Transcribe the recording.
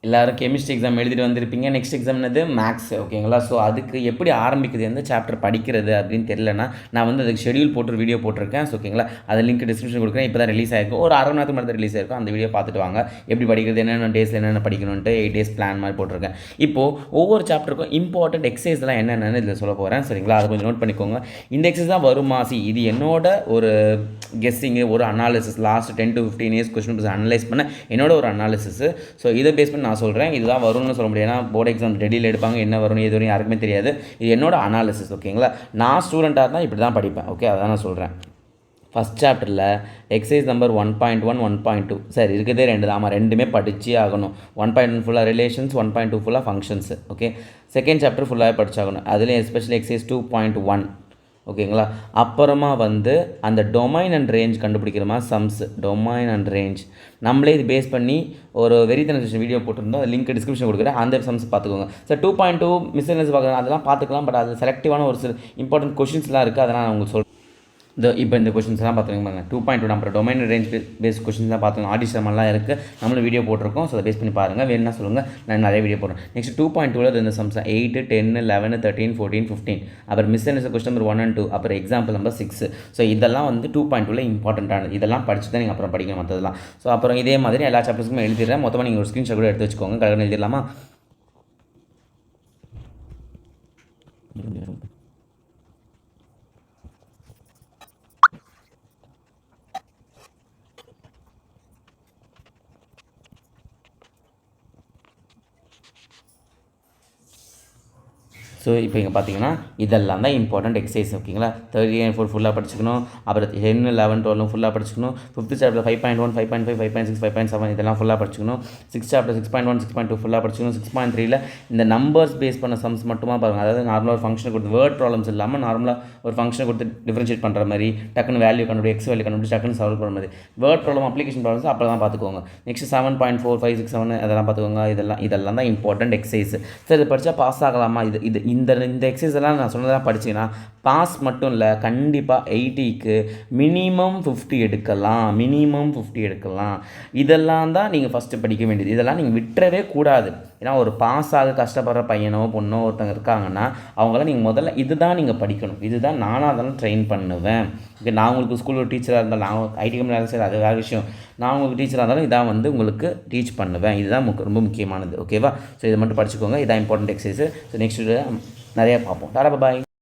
எல்லோரும் chemistry exam எழுதிட்டு வந்திருப்பீங்க. நெக்ஸ்ட் எக்ஸாம் என்னது மேக்ஸ், ஓகேங்களா? ஸோ அதுக்கு எப்படி ஆரம்பிக்குது, எந்த சாப்டர் படிக்கிறது அப்படின்னு தெரியலனா நான் வந்து அதுக்கு ஷெடியூல் போட்டு வீடியோ போட்டிருக்கேன். ஸோ ஓகேங்களா, அது லிங்க் டிஸ்கிரிப்ஷன் கொடுக்குறேன். இப்போ தான் ரிலீஸ் ஆகிருக்கும், ஒரு அரை மணி நேரத்துக்கு மட்டும் ரிலீஸ் ஆகிருக்கும். அந்த வீடியோ பார்த்துட்டு வாங்க, எப்படி படிக்கிறது, என்னென்ன டேஸில் என்னென்ன படிக்கணுன்ட்டு 8 டேஸ் பிளான் மாதிரி போட்டிருக்கேன். இப்போது ஒவ்வொரு சாப்டருக்கும் இம்பார்ட்டன்ட் எக்ஸசைஸ்லாம் என்னென்னு இதில் சொல்ல போகிறேன், சரிங்களா? அதை கொஞ்சம் நோட் பண்ணிக்கோங்க. இந்த எக்ஸசைஸ் தான் வருமா, இது என்னோட ஒரு கெஸ்ஸிங்கு, ஒரு analysis, last 10 to 15 years question papers analyse பண்ண என்னோட ஒரு அனாலிசிஸ். ஸோ இதை பேஸ் பண்ணி நான் சொல்கிறேன், இதுதான் வரும்னு சொல்ல முடியாது. ஏன்னா போர்டு எக்ஸாம் ரெடியில் எடுப்பாங்க, என்ன வரும் எது வரும் யாருக்குமே தெரியாது. இது என்னோட அனாலிசிஸ், ஓகேங்களா? நான் ஸ்டூடெண்ட்டாக இருந்தால் இப்படி தான் படிப்பேன், ஓகே? அதான் நான் சொல்கிறேன். ஃபஸ்ட் சாப்டரில் எக்ஸசைஸ் நம்பர் 1.1 1.2 சார் இருக்கிறதே 2 தான், ரெண்டுமே படிச்சே ஆகணும். 1.1 ஃபுல்லாக ரிலேஷன்ஸ், 1.2 ஃபுல்லாக ஃபங்க்ஷன்ஸ், ஓகே? செகண்ட் சாப்டர் ஃபுல்லாகவே படிச்சாகணும். அதுலேயும் எஸ்பெஷலி எக்ஸசைஸ் 2.1, ஓகேங்களா? அப்புறமா வந்து அந்த டொமைன் அண்ட் ரேஞ்ச் கண்டுபிடிக்கிற மாதிரி சம்ஸ், டொமைன் அண்ட் ரேஞ்ச் நம்மளே இது பேஸ் பண்ணி ஒரு வெரித்தனைசேஷன் வீடியோ போட்டிருந்தோம், அது லிங்க் டிஸ்கிரிப்ஷன் கொடுக்குறேன். அந்த சம்ஸ் பார்த்துக்கோங்க சார். 2.2 மிஸ்செல்லனியஸ் பார்க்குறேன், அதெல்லாம் பார்த்துக்கலாம். பட் அது செலக்டிவான ஒரு சில இம்பார்ட்டன்ட் கொஷின்ஸ்லாம் இருக்குது, அதெல்லாம் நான் உங்களுக்கு சொல்கிறேன். இப்போ இந்த கொஷின்ஸ்லாம் பார்த்துக்கோங்க. 2.2 நம்ம டொமைன் ரேஞ்ச் பேஸ் கொஷின்ஸ் தான் பார்த்துக்கோங்க. ஆடிஷன்லாம் இருக்குது, நம்மளும் வீடியோ போட்டிருக்கோம். ஸோ அதை பேஸ் பண்ணி பாருங்கள், வேணும்னா சொல்லுங்கள், நான் நிறைய வீடியோ போடுறேன். நெக்ஸ்ட் 2.2 இந்த சம்ஸ் 8 10 11 13 14 15, அப்புறம் மிஸ்செல்லனியஸ் கொஸ்டின் நம்பர் 1 and 2, அப்புறம் எக்ஸாம்பிள் நம்பர் 6. ஸோ இதெல்லாம் வந்து 2.2 இம்பார்ட்டண்ட்டானது. இதெல்லாம் படிச்சு தான் நீங்கள் அப்புறம் படிக்கணும் மற்றதெல்லாம். ஸோ அப்புறம் இதே மாதிரி எல்லா சாப்டர்ஸுமே எழுதிடுறேன். மொத்தமாக நீங்கள் ஒரு ஸ்க்ரீன்ஷாட் கூட எடுத்து வச்சுக்கோங்க. கரெக்டாக எழுதிடலாமா? ஸோ இப்போ இங்கே பார்த்தீங்கன்னா இதெல்லாம் தான் இம்பார்ட்டன்ட் எக்ஸசைஸ், ஓகேங்களா? 30 and 4 ஃபுல்லாக படிச்சுக்கணும். அப்புறம் 10 11 12 ஃபுல்லாக படிச்சுக்கணும். 5th சாப்டர் 5.1 5.5 5.6 5.7 இதெல்லாம் ஃபுல்லாக படிச்சுக்கணும். 6th சாப்டர் 6.1 6.2 ஃபுல்லாக படிச்சுக்கணும். 6.3ல் இந்த நம்பர்ஸ் பேஸ் பண்ண சம்ஸ் மட்டுமா பாருங்கள். அதாவது நார்மலாக ஒரு ஃபங்க்ஷன் கொடுத்து வேர்ட் ப்ராப்ளம்ஸ் இல்லாமல் நார்மலாக ஒரு ஃபங்க்ஷனை கொடுத்து டிஃபரன்ஷியேட் பண்ணுற மாதிரி, டக்குன்னு வேல்யூ கண்டுபிடி, எக்ஸ் வேல்யூ கண்டுபிடி, டக்குன்னு சால்வ் பண்ணுற மாதிரி வேர்ட் ப்ராப்ளம், அப்ளிகேஷன் ப்ராப்ளம்ஸ் அப்போ தான் பார்த்துக்கோங்க. நெக்ஸ்ட் 7.4 5 6 7 அதெல்லாம் பார்த்துக்கோங்க. இதெல்லாம் தான் இம்பார்ட்டன்ட் எக்ஸசைஸ். சரி, இது படித்தா பாஸ் ஆகலாமா? இந்த எக்ஸசைஸ் எல்லாம் நான் சொன்னதெல்லாம் படிச்சிங்கன்னா பாஸ் மட்டும் இல்லை, கண்டிப்பாக 80க்கு மினிமம் 50 எடுக்கலாம். இதெல்லாம் தான் நீங்கள் ஃபஸ்ட்டு படிக்க வேண்டியது. இதெல்லாம் நீங்கள் விட்டுறவே கூடாது. ஏன்னா ஒரு பாஸ் ஆக கஷ்டப்படுற பையனோ பொண்ணோ ஒருத்தங்க இருக்காங்கன்னா அவங்களாம் நீங்கள் முதல்ல இதுதான் நீங்கள் படிக்கணும். இதுதான் நானாக அதெல்லாம் ட்ரெயின் பண்ணுவேன். ஓகே, நான் உங்களுக்கு ஸ்கூலில் டீச்சராக இருந்தாலும், நான் ஐடி கம்பெனி வேலை செய்கிறது அது வேறு விஷயம். நான் உங்களுக்கு டீச்சராக இருந்தாலும் இதான் வந்து உங்களுக்கு டீச் பண்ணுவேன். இதுதான் ரொம்ப முக்கியமானது, ஓகேவா? ஸோ இதை மட்டும் படிச்சுக்கோங்க. இதான் இம்பார்ட்டன்ட் எக்ஸசைஸ். ஸோ நெக்ஸ்ட் நிறையா பார்ப்போம். டாடா பாய்.